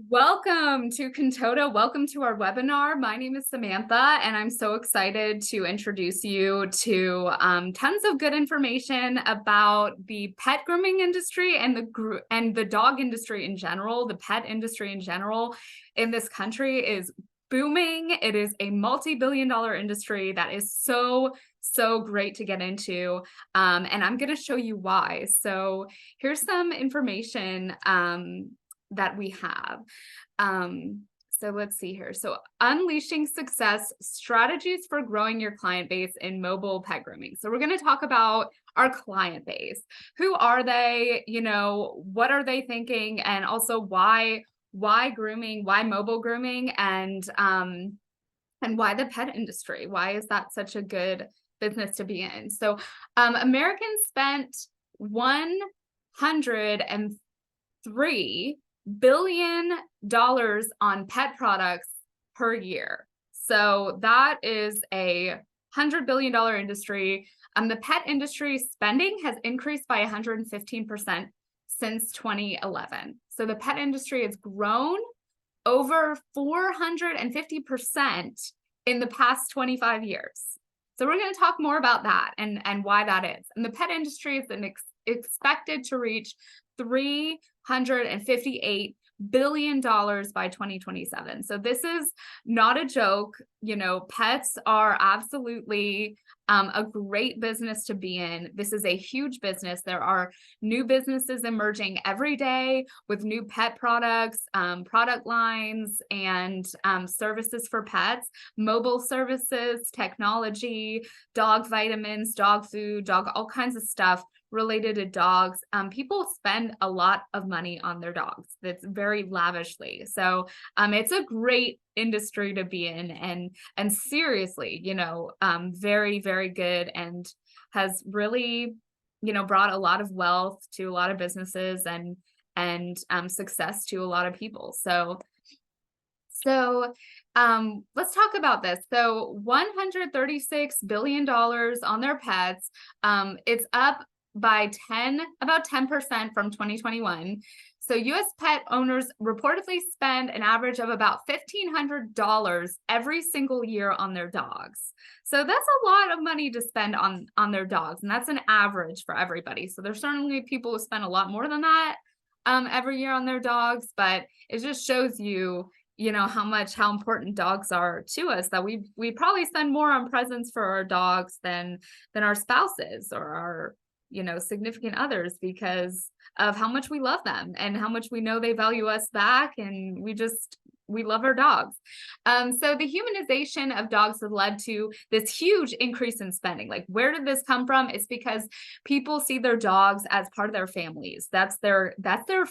Welcome to Contoda. Welcome to our webinar. My name is Samantha, and I'm so excited to introduce you to tons of good information about the pet grooming industry and the dog industry in general. The pet industry in general in this country is booming. It is a multi-billion-dollar industry that is so great to get into, and I'm going to show you why. So here's some information that we have. So let's see here. So unleashing success strategies for growing your client base in mobile pet grooming. So we're going to talk about our client base. Who are they? What are they thinking? And also why grooming, why mobile grooming, and why the pet industry? Why is that such a good business to be in? So Americans spent $103 billion on pet products per year. So that is a $100 billion industry. The pet industry spending has increased by 115% since 2011. So the pet industry has grown over 450% in the past 25 years. So we're going to talk more about that and why that is. And the pet industry is expected to reach $358 billion by 2027. So this is not a joke. Pets are absolutely a great business to be in. This is a huge business. There are new businesses emerging every day with new pet products, product lines, and services for pets, mobile services, technology, dog vitamins, dog food, all kinds of stuff related to dogs. People spend a lot of money on their dogs. That's very lavishly. So it's a great industry to be in, and seriously, very, very good, and has really, brought a lot of wealth to a lot of businesses and success to a lot of people. So let's talk about this. So $136 billion on their pets. It's up by about 10% from 2021. So US pet owners reportedly spend an average of about $1,500 every single year on their dogs. So that's a lot of money to spend on their dogs, and that's an average for everybody. So there's certainly people who spend a lot more than that every year on their dogs, but it just shows you how important dogs are to us, that we probably spend more on presents for our dogs than our spouses or our significant others, because of how much we love them and how much we know they value us back, and we love our dogs. So the humanization of dogs has led to this huge increase in spending. Like, where did this come from? It's because people see their dogs as part of their families. That's their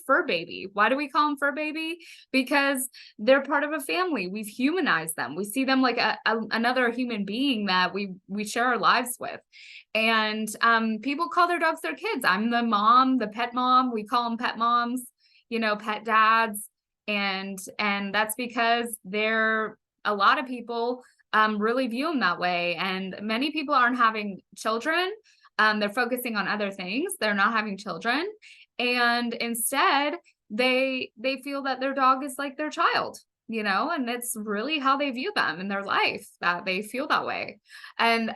fur baby. Why do we call them fur baby? Because they're part of a family. We've humanized them. We see them like another human being that we share our lives with. And people call their dogs their kids. I'm the mom, the pet mom. We call them pet moms, pet dads. And that's because a lot of people really view them that way. And many people aren't having children. They're focusing on other things. They're not having children. And instead, they feel that their dog is like their child, and it's really how they view them in their life, that they feel that way. And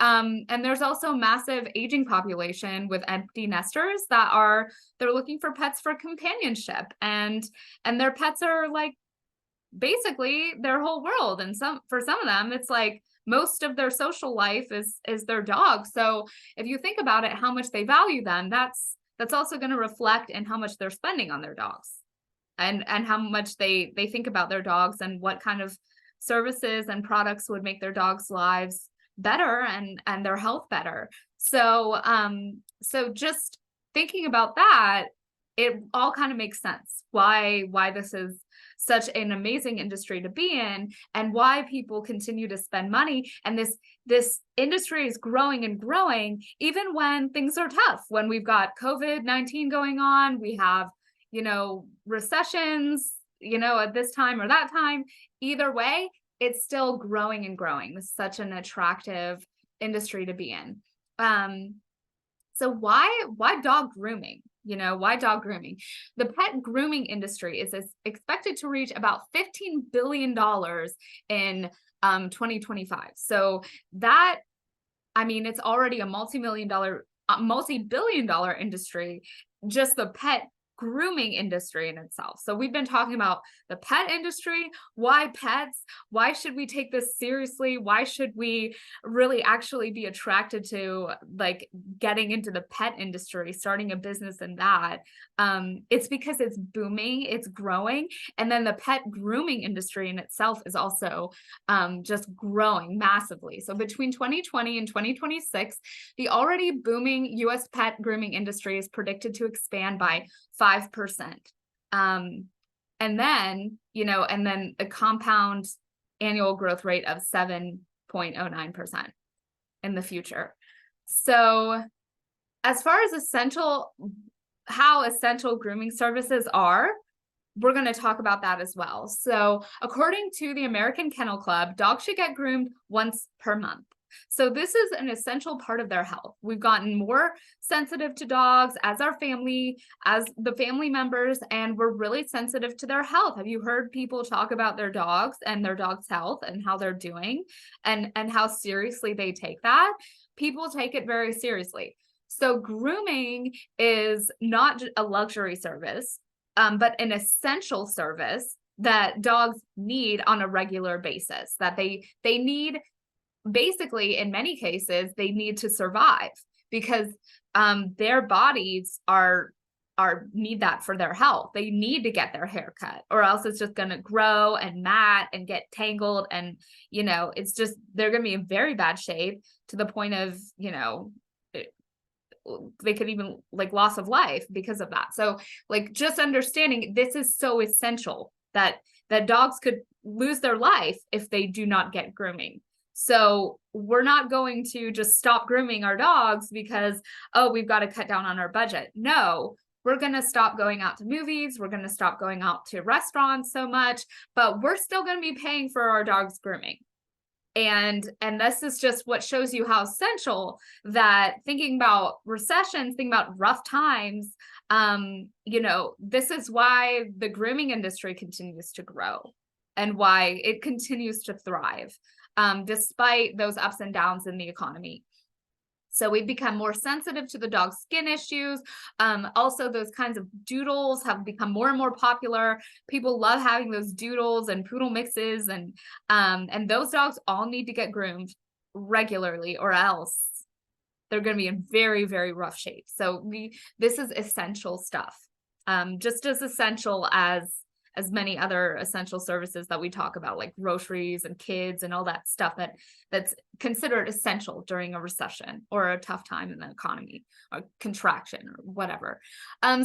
there's also massive aging population with empty nesters they're looking for pets for companionship, and their pets are like basically their whole world. And for some of them, it's like most of their social life is their dog. So if you think about it, how much they value them, that's also going to reflect in how much they're spending on their dogs. And how much they think about their dogs, and what kind of services and products would make their dogs' lives better and their health better. So just thinking about that, it all kind of makes sense why this is such an amazing industry to be in, and why people continue to spend money. And this industry is growing and growing, even when things are tough. When we've got COVID-19 going on, we have recessions, at this time or that time. Either way, it's still growing and growing. It's such an attractive industry to be in. So why dog grooming? Why dog grooming? The pet grooming industry is expected to reach about $15 billion in 2025. So that, I mean, it's already a multi-billion dollar industry, just the pet grooming industry in itself. So we've been talking about the pet industry. Why pets? Why should we take this seriously? Why should we really actually be attracted to like getting into the pet industry, starting a business in that? It's because it's booming, it's growing. And then the pet grooming industry in itself is also just growing massively. So between 2020 and 2026, the already booming US pet grooming industry is predicted to expand by 5%. And then, a compound annual growth rate of 7.09% in the future. So as far as how essential grooming services are, we're going to talk about that as well. So according to the American Kennel Club, dogs should get groomed once per month. So this is an essential part of their health. We've gotten more sensitive to dogs as the family members, and we're really sensitive to their health. Have you heard people talk about their dogs and their dog's health and how they're doing and how seriously they take that? People take it very seriously. So grooming is not a luxury service, but an essential service that dogs need on a regular basis, that they need. Basically, in many cases, they need to survive because their bodies need that for their health. They need to get their hair cut, or else it's just going to grow and mat and get tangled, and it's just they're going to be in very bad shape to the point of they could even like loss of life because of that. So like just understanding this is so essential that dogs could lose their life if they do not get grooming. So we're not going to just stop grooming our dogs because, we've got to cut down on our budget. No, we're going to stop going out to movies. We're going to stop going out to restaurants so much, but we're still going to be paying for our dogs grooming. And this is just what shows you how essential that thinking about recessions, thinking about rough times, this is why the grooming industry continues to grow and why it continues to thrive. Despite those ups and downs in the economy. So we've become more sensitive to the dog's skin issues. Also, those kinds of doodles have become more and more popular. People love having those doodles and poodle mixes, and those dogs all need to get groomed regularly, or else they're going to be in very, very rough shape. So this is essential stuff, just as essential as many other essential services that we talk about, like groceries and kids and all that stuff that's considered essential during a recession or a tough time in the economy or contraction or whatever.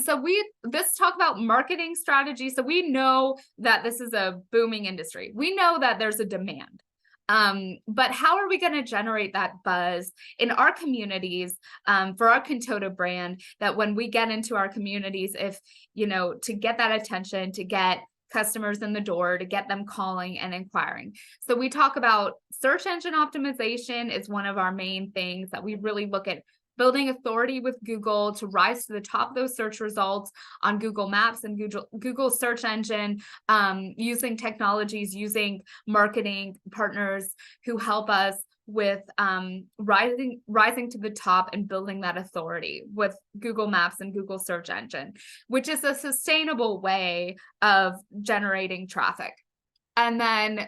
So let's talk about marketing strategy. So we know that this is a booming industry. We know that there's a demand. But how are we going to generate that buzz in our communities, for our Kintota brand, that when we get into our communities, if, to get that attention, to get customers in the door, to get them calling and inquiring. So we talk about search engine optimization is one of our main things that we really look at. Building authority with Google to rise to the top of those search results on Google Maps and Google search engine, using technologies, using marketing partners who help us with rising to the top and building that authority with Google Maps and Google search engine, which is a sustainable way of generating traffic. And then,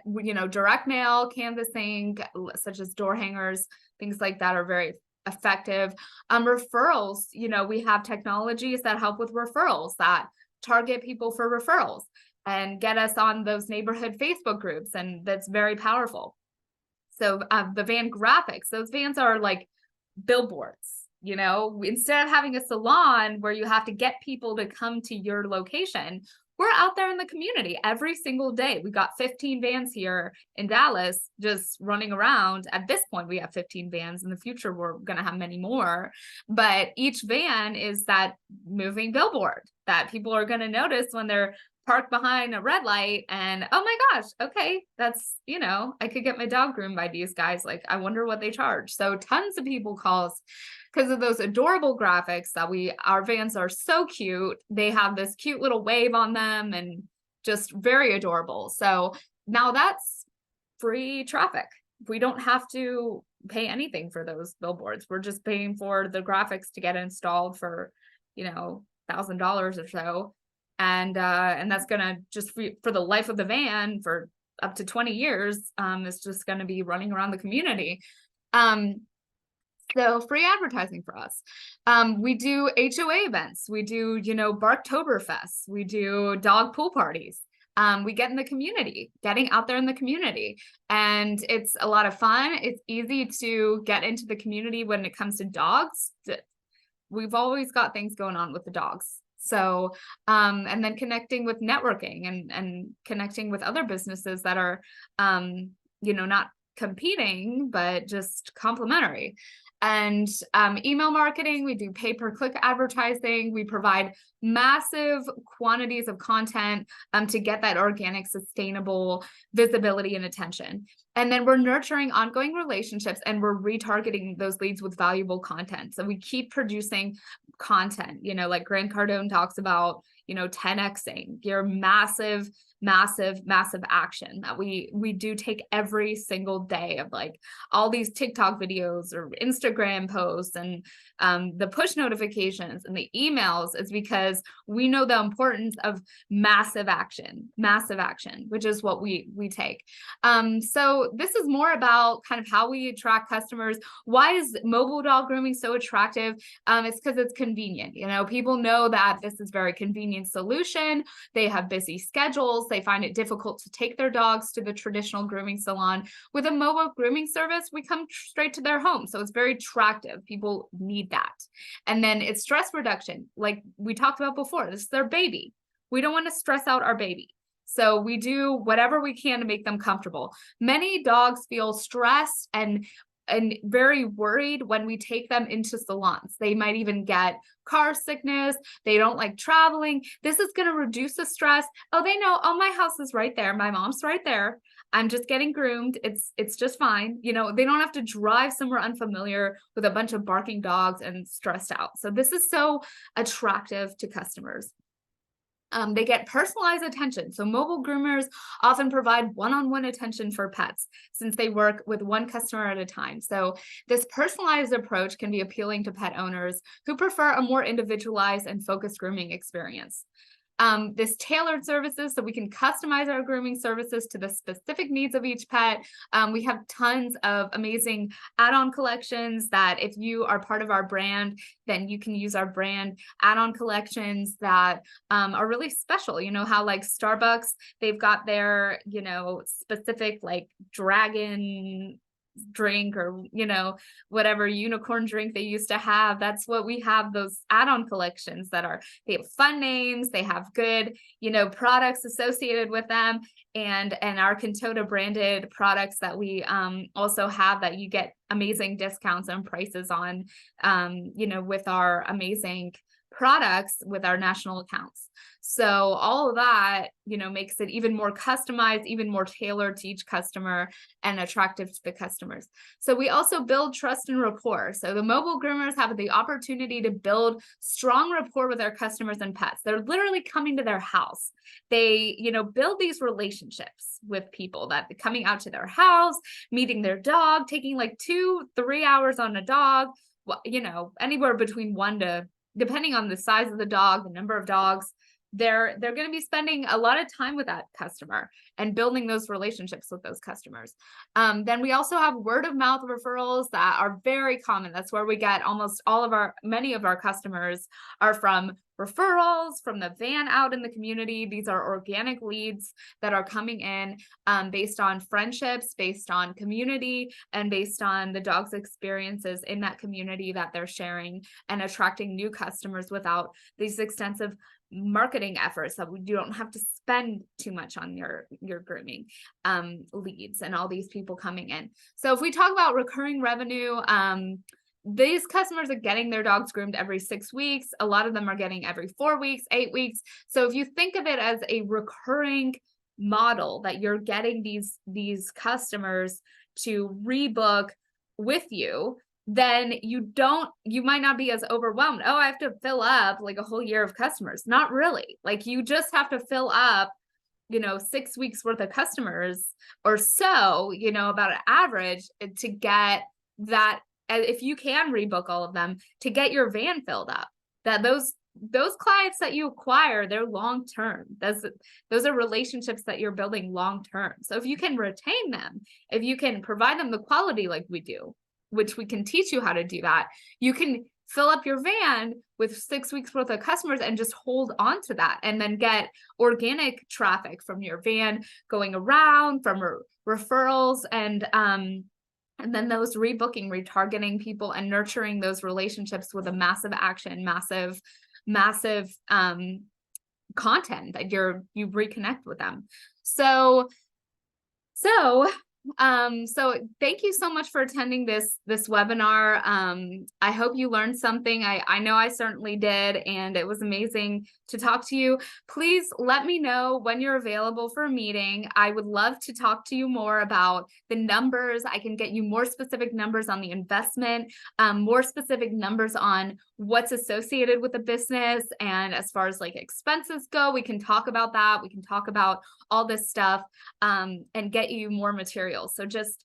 direct mail canvassing, such as door hangers, things like that are very effective. Referrals, we have technologies that help with referrals, that target people for referrals and get us on those neighborhood Facebook groups. And that's very powerful. So the van graphics, those vans are like billboards. Instead of having a salon where you have to get people to come to your location, we're out there in the community every single day. We got 15 vans here in Dallas just running around. At this point, we have 15 vans. In the future, we're going to have many more. But each van is that moving billboard that people are going to notice when they're park behind a red light and, oh my gosh, okay, that's, I could get my dog groomed by these guys. Like, I wonder what they charge. So tons of people call us because of those adorable graphics that our vans are so cute. They have this cute little wave on them and just very adorable. So now that's free traffic. We don't have to pay anything for those billboards. We're just paying for the graphics to get installed for, $1,000 or so. And that's gonna just for the life of the van for up to 20 years, it's just gonna be running around the community. So free advertising for us. We do HOA events. We do, Barktoberfest. We do dog pool parties. We get in the community, getting out there in the community. And it's a lot of fun. It's easy to get into the community when it comes to dogs. We've always got things going on with the dogs. So, and then connecting with networking and connecting with other businesses that are, not competing, but just complementary. And email marketing, we do pay-per-click advertising. We provide massive quantities of content to get that organic, sustainable visibility and attention. And then we're nurturing ongoing relationships and we're retargeting those leads with valuable content. So we keep producing content, like Grant Cardone talks about, 10xing your massive action that we do take every single day of like all these TikTok videos or Instagram posts and the push notifications and the emails is because we know the importance of massive action, which is what we take. So this is more about kind of how we attract customers. Why is mobile dog grooming so attractive? It's because it's convenient. People know that this is very convenient solution. They have busy schedules. They find it difficult to take their dogs to the traditional grooming salon. With a mobile grooming service, we come straight to their home. So it's very attractive. People need that. And then it's stress reduction. Like we talked about before, this is their baby. We don't want to stress out our baby. So we do whatever we can to make them comfortable. Many dogs feel stressed and very worried when we take them into salons. They might even get car sickness. They don't like traveling. This is going to reduce the stress. Oh, they know, oh, my house is right there. My mom's right there. I'm just getting groomed. It's just fine. They don't have to drive somewhere unfamiliar with a bunch of barking dogs and stressed out. So this is so attractive to customers. They get personalized attention. So mobile groomers often provide one-on-one attention for pets since they work with one customer at a time. So this personalized approach can be appealing to pet owners who prefer a more individualized and focused grooming experience. This tailored services, so we can customize our grooming services to the specific needs of each pet. We have tons of amazing add-on collections that if you are part of our brand, then you can use our brand add-on collections that are really special. You know how like Starbucks, they've got their, specific like dragon drink or whatever unicorn drink they used to have. That's what we have, those add-on collections they have fun names, they have good products associated with them, and our Cantota branded products that we also have that you get amazing discounts and prices on with our amazing products with our national accounts. So all of that, makes it even more customized, even more tailored to each customer and attractive to the customers. So we also build trust and rapport. So the mobile groomers have the opportunity to build strong rapport with their customers and pets. They're literally coming to their house. They, build these relationships with people that are coming out to their house, meeting their dog, taking like 2-3 hours on a dog, anywhere between 1 to, depending on the size of the dog, the number of dogs, they're going to be spending a lot of time with that customer and building those relationships with those customers. Then we also have word of mouth referrals that are very common. That's where we get many of our customers are from referrals from the van out in the community. These are organic leads that are coming in based on friendships, based on community, and based on the dog's experiences in that community that they're sharing and attracting new customers without these extensive marketing efforts that you don't have to spend too much on your grooming leads and all these people coming in. So if we talk about recurring revenue, these customers are getting their dogs groomed every 6 weeks. A lot of them are getting every 4 weeks, 8 weeks. So if you think of it as a recurring model that you're getting these customers to rebook with you, then you might not be as overwhelmed. Oh, I have to fill up like a whole year of customers. Not really. Like you just have to fill up 6 weeks worth of customers or so, about an average to get that. If you can rebook all of them, to get your van filled up, that those clients that you acquire, they're long term. Those are relationships that you're building long term. So if you can retain them, if you can provide them the quality like we do, which we can teach you how to do that, you can fill up your van with 6 weeks worth of customers and just hold on to that, and then get organic traffic from your van going around from referrals, and then those rebooking, retargeting people, and nurturing those relationships with a massive action, massive content that you reconnect with them. So thank you so much for attending this webinar. I hope you learned something. I know I certainly did, and it was amazing to talk to you. Please let me know when you're available for a meeting. I would love to talk to you more about the numbers. I can get you more specific numbers on the investment, more specific numbers on what's associated with the business. And as far as like expenses go, we can talk about that. We can talk about all this stuff, and get you more materials. So just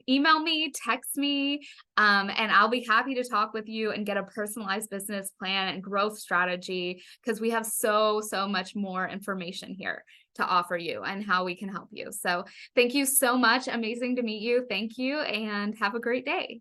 email me, text me, and I'll be happy to talk with you and get a personalized business plan and growth strategy, because we have so much more information here to offer you and how we can help you. So thank you so much. Amazing to meet you. Thank you, and have a great day.